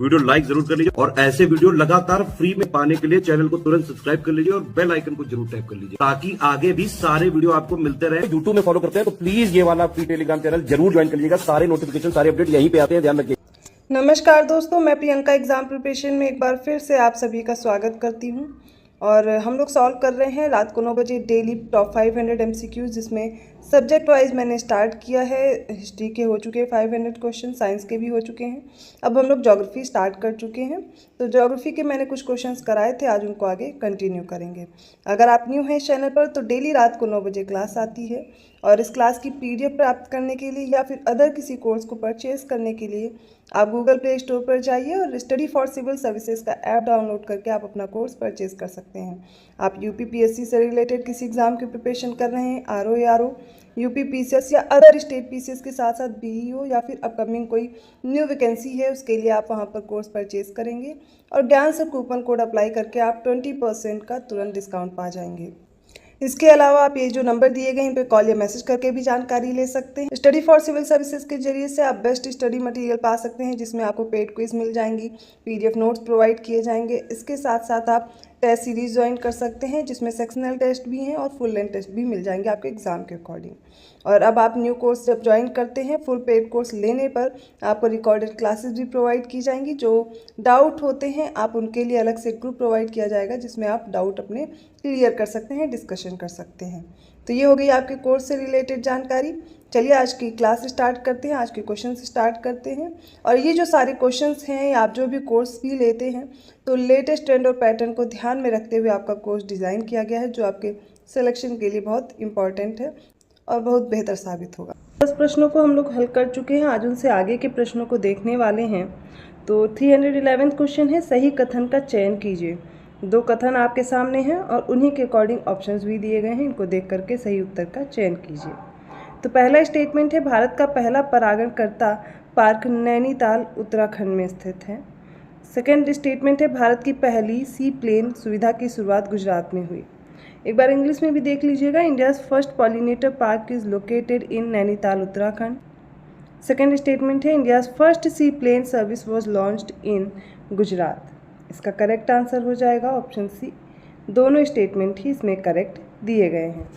Video like जरूर कर लीजिए और ऐसे वीडियो लगातार फ्री में पाने के लिए चैनल को तुरंत सब्सक्राइब कर लीजिए और बेल आइकन को जरूर टैप कर लीजिए ताकि आगे भी सारे वीडियो आपको मिलते रहे। यूट्यूब में फॉलो करते हैं तो प्लीज ये वाला फ्री टेलीग्राम चैनल जरूर ज्वाइन कर लीजिएगा। सारे नोटिफिकेशन सारे अपडेट यहीं पे आते हैं, ध्यान रखिए। नमस्कार दोस्तों, मैं प्रियंका एग्जाम प्रिपरेशन में एक बार फिर से आप सभी का स्वागत करती हूं। और हम लोग सॉल्व कर रहे हैं रात को 9 बजे डेली टॉप 500 MCQs, जिसमें सब्जेक्ट वाइज मैंने स्टार्ट किया है। हिस्ट्री के हो चुके हैं 500 क्वेश्चन, साइंस के भी हो चुके हैं। अब हम लोग ज्योग्राफी स्टार्ट कर चुके हैं। तो ज्योग्राफी के मैंने कुछ क्वेश्चंस कराए थे, आज उनको आगे कंटिन्यू करेंगे। अगर आप न्यू हैं इस चैनल पर तो डेली रात को 9 बजे क्लास आती है और इस क्लास की PDF प्राप्त करने के लिए या फिर अदर किसी कोर्स को परचेज करने के लिए आप गूगल प्ले स्टोर पर जाइए और स्टडी फॉर सिविल सर्विसेज का ऐप डाउनलोड करके आप अपना कोर्स परचेज कर सकते हैं। आप UPPSC से रिलेटेड किसी एग्ज़ाम की प्रिपरेशन कर रहे हैं, RO ARO, UP PCS या अदर स्टेट PCS के साथ साथ BEO या फिर अपकमिंग कोई न्यू वैकेंसी है, उसके लिए आप वहां पर कोर्स परचेज करेंगे और ज्ञान सर कूपन कोड अप्लाई करके आप 20% का तुरंत डिस्काउंट पा जाएंगे। इसके अलावा आप ये जो नंबर दिए गए इन पे कॉल या मैसेज करके भी जानकारी ले सकते हैं। स्टडी फॉर सिविल सर्विसेज के जरिए से आप बेस्ट स्टडी मटेरियल पा सकते हैं, जिसमें आपको पेड क्विज मिल जाएंगी, PDF नोट्स प्रोवाइड किए जाएंगे। इसके साथ साथ आप टेस्ट सीरीज ज्वाइन कर सकते हैं, जिसमें सेक्शनल टेस्ट भी हैं और फुल लेंथ टेस्ट भी मिल जाएंगे आपके एग्जाम के अकॉर्डिंग। और अब आप न्यू कोर्स जब ज्वाइन करते हैं, फुल पेड कोर्स लेने पर आपको रिकॉर्डेड क्लासेस भी प्रोवाइड की जाएंगी। जो डाउट होते हैं आप उनके लिए अलग से ग्रुप प्रोवाइड किया जाएगा, जिसमें आप डाउट अपने क्लियर कर सकते हैं, डिस्कशन कर सकते हैं। तो ये हो गई आपके कोर्स से रिलेटेड जानकारी। चलिए आज की क्लास स्टार्ट करते हैं, आज के क्वेश्चन स्टार्ट करते हैं। और ये जो सारे क्वेश्चंस हैं, आप जो भी कोर्स भी लेते हैं तो लेटेस्ट ट्रेंड और पैटर्न को ध्यान में रखते हुए आपका कोर्स डिज़ाइन किया गया है, जो आपके सिलेक्शन के लिए बहुत इंपॉर्टेंट है और बहुत बेहतर साबित होगा। 10 प्रश्नों को हम लोग हल कर चुके हैं, आज उनसे आगे के प्रश्नों को देखने वाले हैं। तो 311 क्वेश्चन है, सही कथन का चयन कीजिए। 2 कथन आपके सामने हैं और उन्हीं के अकॉर्डिंग ऑप्शंस भी दिए गए हैं, इनको देख करके सही उत्तर का चयन कीजिए। तो पहला स्टेटमेंट है, भारत का पहला परागणकर्ता पार्क नैनीताल उत्तराखंड में स्थित है। सेकेंड स्टेटमेंट है, भारत की पहली सी प्लेन सुविधा की शुरुआत गुजरात में हुई। एक बार इंग्लिश में भी देख लीजिएगा, India's first pollinator park is located in Nainital Uttarakhand. Second statement है, India's first sea plane service was launched in Gujarat. इसका करेक्ट आंसर हो जाएगा ऑप्शन सी। दोनों स्टेटमेंट ही इसमें करेक्ट दिए गए हैं।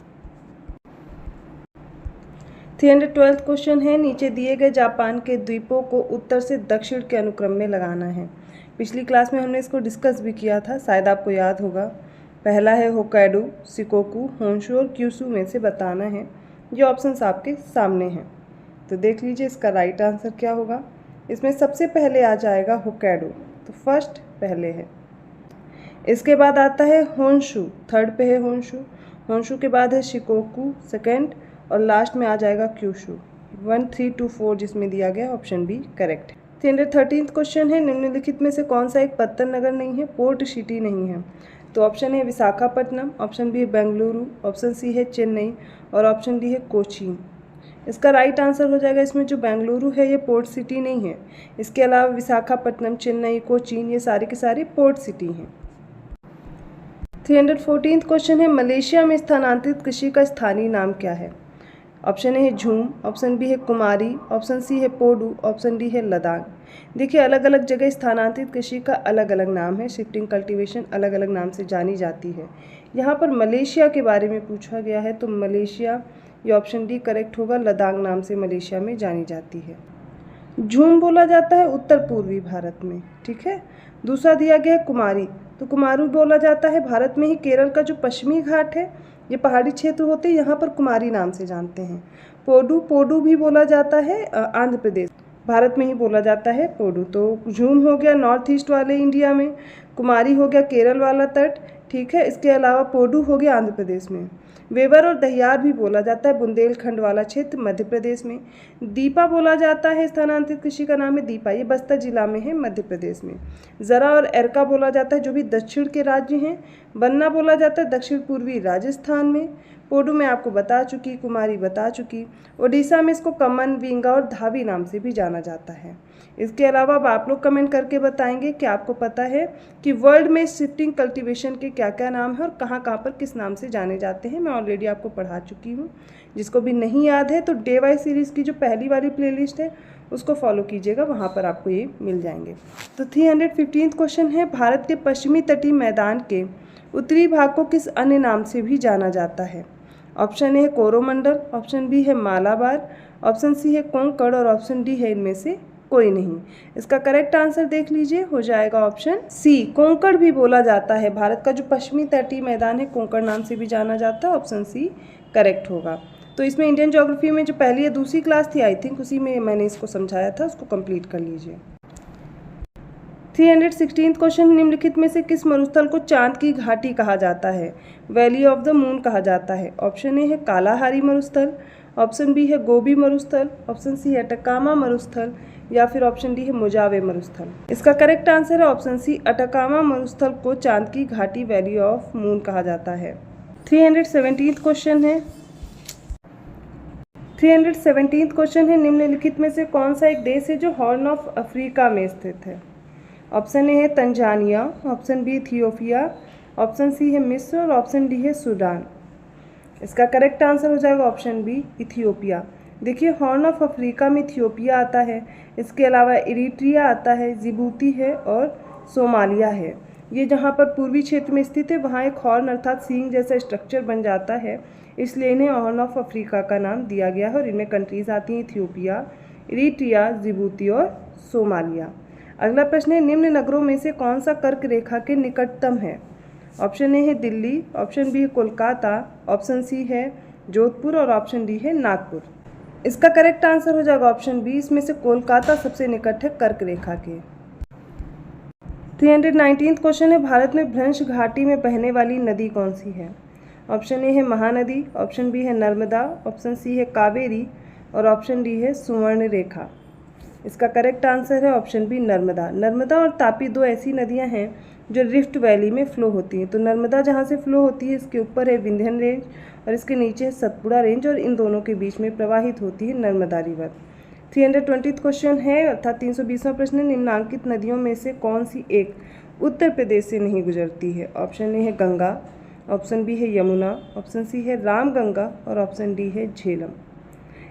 312 क्वेश्चन है, नीचे दिए गए जापान के द्वीपों को उत्तर से दक्षिण के अनुक्रम में लगाना है। पिछली क्लास में हमने इसको डिस्कस भी किया था, शायद आपको याद होगा। पहला है होक्काइडो, शिकोकू, होन्शू और क्यूशू में से बताना है। ये ऑप्शंस आपके सामने हैं, तो देख लीजिए इसका राइट आंसर क्या होगा। इसमें सबसे पहले आ जाएगा होक्काइडो, तो फर्स्ट पहले है। इसके बाद आता है होन्शू, थर्ड पे है होन्शू। होन्शू के बाद है शिकोकू सेकंड और लास्ट में आ जाएगा क्यूशू। 1, 3, 2, 4 जिसमें दिया गया ऑप्शन बी करेक्ट है। 313 क्वेश्चन है, निम्नलिखित में से कौन सा एक पत्तन नगर नहीं है, पोर्ट सिटी नहीं है। तो ऑप्शन है विशाखापट्टनम, ऑप्शन बी है बेंगलुरु, ऑप्शन सी है चेन्नई और ऑप्शन डी है कोचीन। इसका राइट आंसर हो जाएगा, इसमें जो बेंगलुरु है ये पोर्ट सिटी नहीं है। इसके अलावा विशाखापट्टनम, चेन्नई, कोचीन ये सारे के सारे पोर्ट सिटी हैं। 314 क्वेश्चन है, मलेशिया में स्थानांतरित कृषि का स्थानीय नाम क्या है। ऑप्शन ए है झूम, ऑप्शन बी है कुमारी, ऑप्शन सी है पोडू, ऑप्शन डी है लद्दाख। देखिए अलग अलग जगह स्थानांतरित कृषि का अलग अलग नाम है, शिफ्टिंग कल्टीवेशन अलग अलग नाम से जानी जाती है। यहाँ पर मलेशिया के बारे में पूछा गया है, तो मलेशिया ये ऑप्शन डी करेक्ट होगा, लद्दाख नाम से मलेशिया में जानी जाती है। झूम बोला जाता है उत्तर पूर्वी भारत में, ठीक है। दूसरा दिया गया है कुमारी, तो कुमारू बोला जाता है भारत में ही केरल का जो पश्चिमी घाट है, ये पहाड़ी क्षेत्र होते हैं, यहाँ पर कुमारी नाम से जानते हैं। पोडू, पोडू भी बोला जाता है आंध्र प्रदेश, भारत में ही बोला जाता है पोडू। तो झूम हो गया नॉर्थ ईस्ट वाले इंडिया में, कुमारी हो गया केरल वाला तट, ठीक है। इसके अलावा पोडू हो गया आंध्र प्रदेश में। वेवर और दहियार भी बोला जाता है बुंदेलखंड वाला क्षेत्र मध्य प्रदेश में। दीपा बोला जाता है स्थानांतरित कृषि का नाम है दीपा, ये बस्तर जिला में है मध्य प्रदेश में। जरा और एरका बोला जाता है जो भी दक्षिण के राज्य हैं। बन्ना बोला जाता है दक्षिण पूर्वी राजस्थान में। पोडू में आपको बता चुकी, कुमारी बता चुकी। ओडिशा में इसको कमन, विंगा और धावी नाम से भी जाना जाता है। इसके अलावा अब आप लोग कमेंट करके बताएंगे कि आपको पता है कि वर्ल्ड में शिफ्टिंग कल्टीवेशन के क्या क्या नाम है और कहाँ कहाँ पर किस नाम से जाने जाते हैं। मैं ऑलरेडी आपको पढ़ा चुकी हूँ, जिसको भी नहीं याद है तो डे वाइज सीरीज़ की जो पहली वाली प्लेलिस्ट है उसको फॉलो कीजिएगा, वहाँ पर आपको ये मिल जाएंगे। तो 315 क्वेश्चन है, भारत के पश्चिमी तटीय मैदान के उत्तरी भाग को किस अन्य नाम से भी जाना जाता है? ऑप्शन ए है कोरोमंडल, ऑप्शन बी है मालाबार, ऑप्शन सी है कोंकण और ऑप्शन डी है इनमें से कोई नहीं। इसका करेक्ट आंसर देख लीजिए, हो जाएगा ऑप्शन सी, कोंकण भी बोला जाता है। भारत का जो पश्चिमी तटीय मैदान है कोंकण नाम से भी जाना जाता है, ऑप्शन सी करेक्ट होगा। तो इसमें इंडियन ज्योग्राफी में जो पहली या दूसरी क्लास थी आई थिंक उसी में मैंने इसको समझाया था, उसको कंप्लीट कर लीजिए। 316 क्वेश्चन, निम्नलिखित में से किस मरुस्थल को चांद की घाटी कहा जाता है, वैली ऑफ द मून कहा जाता है? ऑप्शन ए है कालाहारी मरुस्थल, ऑप्शन बी है गोबी मरुस्थल, ऑप्शन सी है अटकामा मरुस्थल या फिर ऑप्शन डी है मोजावे मरुस्थल। इसका करेक्ट आंसर है ऑप्शन सी, अटकामा मरुस्थल को चांद की घाटी वैली ऑफ मून कहा जाता है। 317 क्वेश्चन है, 317 क्वेश्चन है, निम्नलिखित में से कौन सा एक देश है जो हॉर्न ऑफ अफ्रीका में स्थित है? ऑप्शन ए है Tanzania, option B Ethiopia, option C है मिस्र और ऑप्शन डी है सूडान। इसका करेक्ट आंसर हो जाएगा ऑप्शन बी इथियोपिया। देखिए हॉर्न ऑफ अफ्रीका में इथियोपिया आता है, इसके अलावा इरिट्रिया आता है, जिबूती है और सोमालिया है। ये जहाँ पर पूर्वी क्षेत्र में स्थित है वहाँ एक हॉर्न अर्थात सींग जैसा स्ट्रक्चर बन जाता है, इसलिए इन्हें हॉर्न ऑफ अफ्रीका का नाम दिया गया है। और इनमें कंट्रीज आती हैं इथियोपिया, इरिट्रिया, जिबूती और सोमालिया। अगला प्रश्न है, निम्न नगरों में से कौन सा कर्क रेखा के निकटतम है? ऑप्शन ए है दिल्ली, ऑप्शन बी है कोलकाता, ऑप्शन सी है जोधपुर और ऑप्शन डी है नागपुर। इसका करेक्ट आंसर हो जाएगा ऑप्शन बी, इसमें से कोलकाता सबसे निकट है कर्क रेखा के। 319 क्वेश्चन है, भारत में भ्रंश घाटी में बहने वाली नदी कौन सी है? ऑप्शन ए है महानदी, ऑप्शन बी है नर्मदा, ऑप्शन सी है कावेरी और ऑप्शन डी है सुवर्णरेखा। इसका करेक्ट आंसर है ऑप्शन बी नर्मदा। नर्मदा और तापी दो ऐसी नदियां हैं जो रिफ्ट वैली में फ्लो होती हैं। तो नर्मदा जहां से फ्लो होती है इसके ऊपर है विंध्यन रेंज और इसके नीचे है सतपुड़ा रेंज और इन दोनों के बीच में प्रवाहित होती है नर्मदा रिवर। 320 क्वेश्चन है अर्थात 320वां प्रश्न है, निम्नांकित नदियों में से कौन सी एक उत्तर प्रदेश से नहीं गुजरती है? ऑप्शन ए है गंगा, ऑप्शन बी है यमुना, ऑप्शन सी है रामगंगा और ऑप्शन डी है झेलम।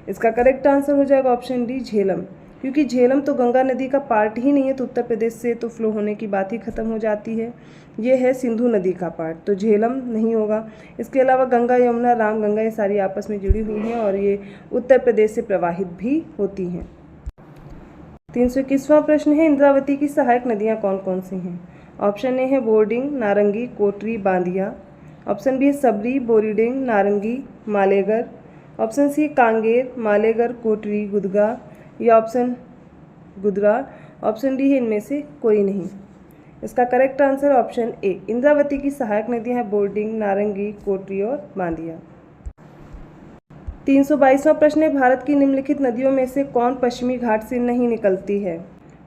इसका करेक्ट आंसर हो जाएगा ऑप्शन डी झेलम, क्योंकि झेलम तो गंगा नदी का पार्ट ही नहीं है, तो उत्तर प्रदेश से तो फ्लो होने की बात ही खत्म हो जाती है। ये है सिंधु नदी का पार्ट, तो झेलम नहीं होगा। इसके अलावा गंगा, यमुना, रामगंगा ये सारी आपस में जुड़ी हुई हैं और ये उत्तर प्रदेश से प्रवाहित भी होती हैं। 321वां प्रश्न है, इंद्रावती की सहायक नदियाँ कौन कौन सी हैं? ऑप्शन ए है बोर्डिंग, नारंगी, कोटरी, बांदिया, ऑप्शन बी है सबरी, बोरीडिंग, नारंगी, मालेगर, ऑप्शन सी कांगेर, मालेगर, कोटरी, गुदगा या ऑप्शन गुदरा, ऑप्शन डी है इनमें से कोई नहीं। इसका correct answer option A, Indravati की सहायक नदियां हैं बोर्डिंग, नारंगी, कोटरी और बांदिया। 322वां प्रश्न है, भारत की निम्नलिखित नदियों में से कौन पश्चिमी घाट से नहीं निकलती है?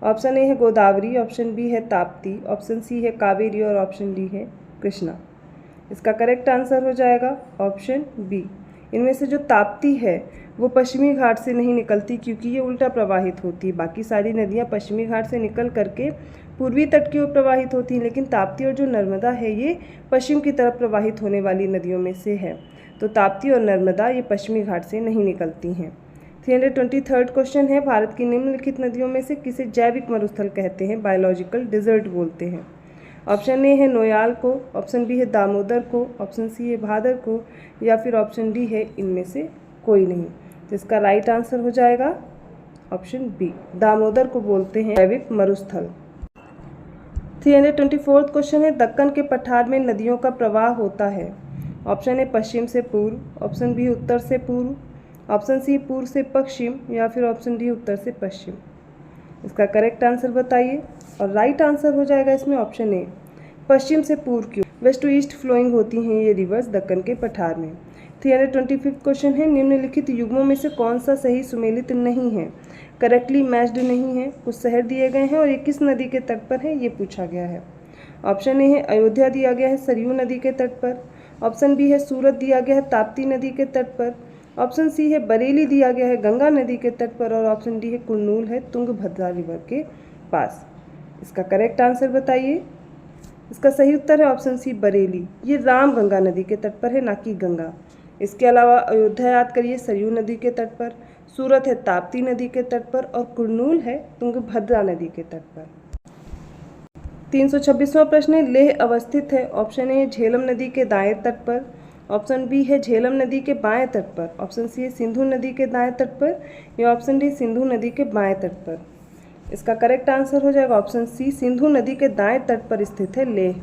ऑप्शन ए है गोदावरी, ऑप्शन बी है ताप्ती, ऑप्शन सी है कावेरी और ऑप्शन डी है कृष्णा। इसका करेक्ट आंसर हो जाएगा ऑप्शन बी। इनमें से जो ताप्ती है वो पश्चिमी घाट से नहीं निकलती क्योंकि ये उल्टा प्रवाहित होती है। बाकी सारी नदियाँ पश्चिमी घाट से निकल करके पूर्वी तट की ओर प्रवाहित होती हैं, लेकिन ताप्ती और जो नर्मदा है ये पश्चिम की तरफ प्रवाहित होने वाली नदियों में से है। तो ताप्ती और नर्मदा ये पश्चिमी घाट से नहीं निकलती हैं। 323 क्वेश्चन है, भारत की निम्नलिखित नदियों में से किसे जैविक मरुस्थल कहते हैं, बायोलॉजिकल डिजर्ट बोलते हैं? ऑप्शन ए है नोयाल को, ऑप्शन बी है दामोदर को, ऑप्शन सी है भादर को या फिर ऑप्शन डी है इनमें से कोई नहीं। तो इसका राइट आंसर हो जाएगा ऑप्शन बी, दामोदर को बोलते हैं जैविक मरुस्थल। 324 क्वेश्चन है, दक्कन के पठार में नदियों का प्रवाह होता है? ऑप्शन ए पश्चिम से पूर्व, ऑप्शन बी उत्तर से पूर्व, ऑप्शन सी पूर्व से पश्चिम या फिर ऑप्शन डी उत्तर से पश्चिम। इसका करेक्ट आंसर बताइए। और राइट आंसर हो जाएगा इसमें ऑप्शन ए, पश्चिम से पूर्व की वेस्ट टू ईस्ट फ्लोइंग होती हैं ये रिवर्स दक्कन के पठार में। 325 क्वेश्चन है, निम्नलिखित युग्मों में से कौन सा सही सुमेलित नहीं है, करेक्टली मैच्ड नहीं है? कुछ शहर दिए गए हैं और ये किस नदी के तट पर है ये पूछा गया है। ऑप्शन ए है अयोध्या दिया गया है सरयू नदी के तट पर, ऑप्शन बी है सूरत दिया गया है ताप्ती नदी के तट पर, ऑप्शन सी है बरेली दिया गया है गंगा नदी के तट पर और ऑप्शन डी है कुर्नूल है तुंगभद्रा रिवर के पास। इसका करेक्ट आंसर बताइए। इसका सही उत्तर है ऑप्शन सी बरेली, ये राम गंगा नदी के तट पर है ना कि गंगा। इसके अलावा अयोध्या याद करिए सरयू नदी के तट पर, सूरत है ताप्ती नदी के तट पर और कुरनूल है तुंगभद्रा नदी के तट पर। 326वां प्रश्न है, लेह अवस्थित है। ऑप्शन ए झेलम नदी के दाएं तट पर, ऑप्शन बी है झेलम नदी के बाएं तट पर, ऑप्शन सी है सिंधु नदी के दाएं तट पर या ऑप्शन डी सिंधु नदी के बाएं तट पर। इसका करेक्ट आंसर हो जाएगा ऑप्शन सी, सिंधु नदी के दाएं तट पर स्थित है लेह।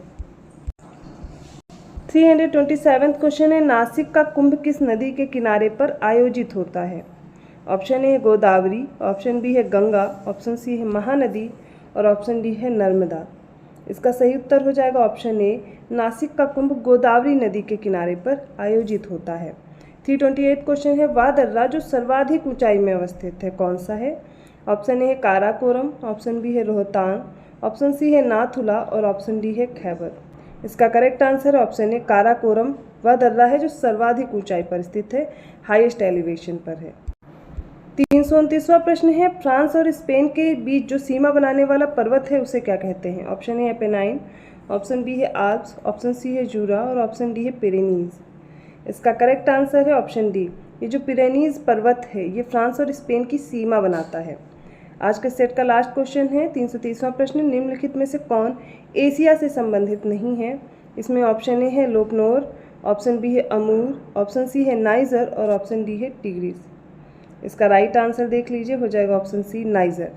327वां क्वेश्चन है, नासिक का कुंभ किस नदी के किनारे पर आयोजित होता है। Option A Godavari, option B है गंगा, ऑप्शन सी है महानदी और ऑप्शन डी है नर्मदा। इसका सही उत्तर हो जाएगा ऑप्शन ए, नासिक का कुंभ गोदावरी नदी के किनारे पर आयोजित होता है। 328 क्वेश्चन है, वह दर्रा जो सर्वाधिक ऊंचाई में अवस्थित है कौन सा है। ऑप्शन ए है काराकोरम, ऑप्शन बी है रोहतांग, ऑप्शन सी है नाथुला और ऑप्शन डी है खैबर। इसका करेक्ट आंसर है ऑप्शन ए काराकोरम। वह दर्रा है जो सर्वाधिक ऊंचाई पर स्थित है, हाईएस्ट एलिवेशन पर है। 329वां प्रश्न है, फ्रांस और स्पेन के बीच जो सीमा बनाने वाला पर्वत है उसे क्या कहते हैं। ऑप्शन ए है पेनाइन, ऑप्शन बी है आल्प्स, ऑप्शन सी है जूरा और ऑप्शन डी है पिरेनीज। इसका करेक्ट आंसर है ऑप्शन डी, ये जो पिरेनीज पर्वत है ये फ्रांस और स्पेन की सीमा बनाता है। आज के सेट का लास्ट क्वेश्चन है 330वां प्रश्न, निम्नलिखित में से कौन एशिया से संबंधित नहीं है। इसमें ऑप्शन ए है लोकनोर, ऑप्शन बी है अमूर, ऑप्शन सी है नाइजर और ऑप्शन डी है टिग्रिस। इसका राइट आंसर देख लीजिए, हो जाएगा ऑप्शन सी नाइजर।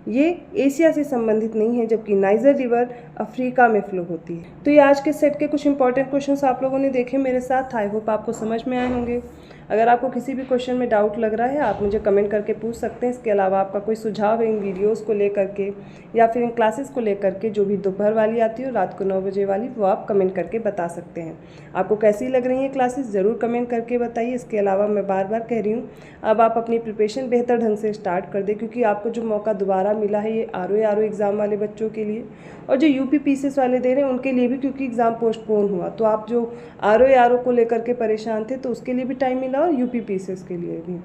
ये एशिया से संबंधित नहीं है जबकि नाइजर रिवर अफ्रीका में फ्लो होती है। तो ये आज के सेट के कुछ इंपॉर्टेंट क्वेश्चंस आप लोगों ने देखे मेरे साथ। आई होप आपको समझ में आए होंगे। अगर आपको किसी भी क्वेश्चन में डाउट लग रहा है आप मुझे कमेंट करके पूछ सकते हैं। इसके अलावा आपका कोई सुझाव है इन वीडियोस को लेकर के या फिर इन क्लासेस को लेकर के, जो भी दोपहर वाली आती है और रात को 9 बजे वाली, वो आप कमेंट करके बता सकते हैं। आपको कैसी लग रही है क्लासेस ज़रूर कमेंट करके बताइए। इसके अलावा मैं बार बार कह रही हूँ, अब आप अपनी प्रिपरेशन बेहतर ढंग से स्टार्ट कर दें, क्योंकि आपको जो मौका दोबारा मिला है ये आरओ एग्ज़ाम वाले बच्चों के लिए और जो यूपी पीसीएस वाले दे रहे हैं उनके लिए भी, क्योंकि एग्ज़ाम पोस्टपोन हुआ। तो आप जो आरओ को लेकर के परेशान थे तो उसके लिए भी टाइम मिला और यूपी पीसीएस के लिए भी।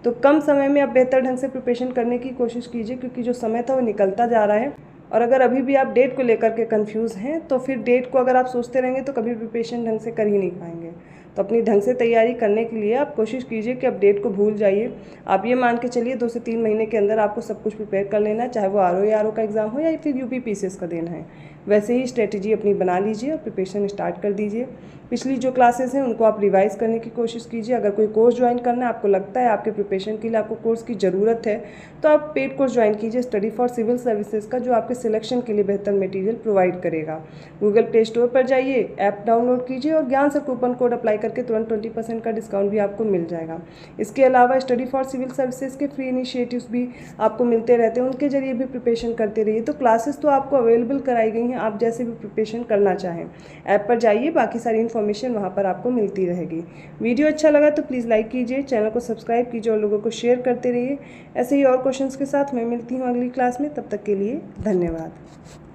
तो कम समय में आप बेहतर ढंग से प्रिपरेशन करने की कोशिश कीजिए, क्योंकि जो समय था वो निकलता जा रहा है। और अगर अभी भी आप डेट को लेकर के कंफ्यूज हैं तो फिर डेट को अगर आप सोचते रहेंगे तो कभी प्रिपरेशन ढंग से कर ही नहीं पाएंगे। तो अपनी ढंग से तैयारी करने के लिए आप कोशिश कीजिए कि आप डेट को भूल जाइए। आप ये मान के चलिए 2 से 3 महीने के अंदर आपको सब कुछ प्रिपेयर कर लेना है, चाहे वो आरओ का एग्ज़ाम हो या फिर यूपी पीसीएस का देना है। वैसे ही स्ट्रेटजी अपनी बना लीजिए और प्रिपरेशन स्टार्ट कर दीजिए। पिछली जो क्लासेस हैं उनको आप रिवाइज करने की कोशिश कीजिए। अगर कोई कोर्स ज्वाइन करना है, आपको लगता है आपके प्रिपरेशन के लिए आपको कोर्स की ज़रूरत है, तो आप पेड कोर्स ज्वाइन कीजिए स्टडी फॉर सिविल सर्विसेज का, जो आपके सिलेक्शन के लिए बेहतर मटेरियल प्रोवाइड करेगा। गूगल प्ले स्टोर पर जाइए, ऐप डाउनलोड कीजिए और ज्ञान सर कूपन कोड अप्लाई करके तुरंत 20% का डिस्काउंट भी आपको मिल जाएगा। इसके अलावा स्टडी फॉर सिविल सर्विसेज के फ्री इनिशिएटिव्स भी आपको मिलते रहते हैं, उनके जरिए भी प्रिपरेशन करते रहिए। तो क्लासेस तो आपको अवेलेबल कराई गई हैं, आप जैसे भी प्रिपरेशन करना चाहें ऐप पर जाइए, बाकी सारी इन्फॉर्मेशन वहाँ पर आपको मिलती रहेगी। वीडियो अच्छा लगा तो प्लीज़ लाइक कीजिए, चैनल को सब्सक्राइब कीजिए और लोगों को शेयर करते रहिए। ऐसे ही और क्वेश्चंस के साथ मैं मिलती हूँ अगली क्लास में। तब तक के लिए धन्यवाद।